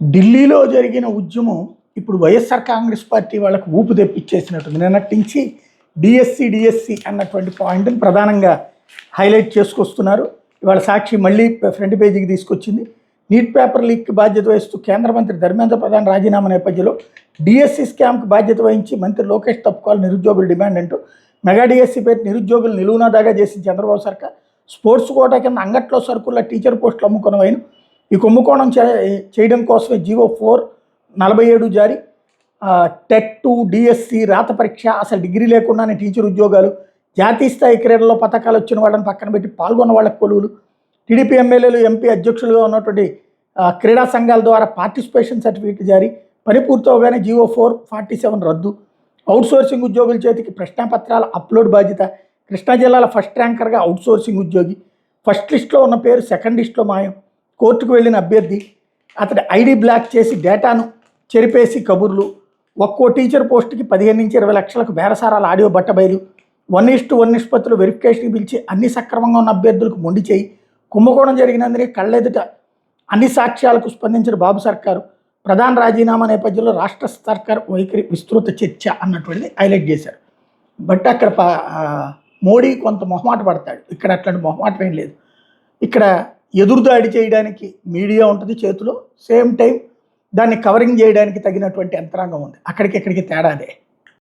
ఢిల్లీలో జరిగిన ఉద్యమం ఇప్పుడు వైఎస్ఆర్ కాంగ్రెస్ పార్టీ వాళ్ళకు ఊపు తెప్పించేసినట్టుంది. నిన్నటి నుంచి డిఎస్సి అన్నటువంటి పాయింట్ని ప్రధానంగా హైలైట్ చేసుకొస్తున్నారు. ఇవాళ సాక్షి మళ్ళీ ఫ్రంట్ పేజీకి తీసుకొచ్చింది. నీట్ పేపర్ లీక్ బాధ్యత వహిస్తూ కేంద్ర మంత్రి ధర్మేంద్ర ప్రధాన్ రాజీనామా నేపథ్యంలో డిఎస్సి స్కామ్కి బాధ్యత వహించి మంత్రి లోకేష్ తప్పుకోవాలి నిరుద్యోగుల డిమాండ్ అంటూ మెగా డిఎస్సి పేరు నిరుద్యోగులు నిలువునాదాగా చేసిన చంద్రబాబు సర్కార్ స్పోర్ట్స్ కోటా కింద అంగట్లో సరుకుల టీచర్ పోస్టులు అమ్ముకున్న వైను ఈ కుంభకోణం చేయడం కోసమే జీవో 447 జారీ. టెట్ 2 డిఎస్సి రాత పరీక్ష అసలు డిగ్రీ లేకుండానే టీచర్ ఉద్యోగాలు, జాతీయ స్థాయి క్రీడల్లో పథకాలు వచ్చిన వాళ్ళని పక్కన పెట్టి పాల్గొన్న వాళ్ళకి కొలువులు, టీడీపీ ఎమ్మెల్యేలు ఎంపీ అధ్యక్షులుగా ఉన్నటువంటి క్రీడా సంఘాల ద్వారా పార్టిసిపేషన్ సర్టిఫికేట్ జారీ, పని పూర్తవగానే జీవో 447 రద్దు, అవుట్సోర్సింగ్ ఉద్యోగుల చేతికి ప్రశ్నాపత్రాల అప్లోడ్ బాధ్యత, కృష్ణా జిల్లాల ఫస్ట్ ర్యాంకర్గా అవుట్సోర్సింగ్ ఉద్యోగి, ఫస్ట్ లిస్ట్లో ఉన్న పేరు సెకండ్ లిస్ట్లో మాయం, కోర్టుకు వెళ్ళిన అభ్యర్థి అతడి ఐడి బ్లాక్ చేసి డేటాను చెరిపేసి కబుర్లు, ఒక్కో టీచర్ పోస్టుకి 15 నుంచి 20 లక్షలకు బేరసారాల ఆడియో బట్టబయలు, 1:1 నిష్పత్తులు వెరిఫికేషన్కి పిలిచి అన్ని సక్రమంగా ఉన్న అభ్యర్థులకు మొండి చేయి, కుంభకోణం జరిగినందుకే కళ్ళెదుట అన్ని సాక్ష్యాలకు స్పందించిన బాబు సర్కారు, ప్రధాన రాజీనామా నేపథ్యంలో రాష్ట్ర సర్కార్ వైఖరి విస్తృత చర్చ అన్నటువంటిది హైలైట్ చేశారు. బట్ అక్కడ మోడీ కొంత మొహమాట పడతాడు. ఇక్కడ అట్లాంటి మొహమాటం ఏం లేదు. ఇక్కడ ఎదురుదాడి చేయడానికి మీడియా ఉంటుంది చేతిలో, సేమ్ టైం దాన్ని కవరింగ్ చేయడానికి తగినటువంటి యంత్రాంగం ఉంది. అక్కడికి తేడాదే.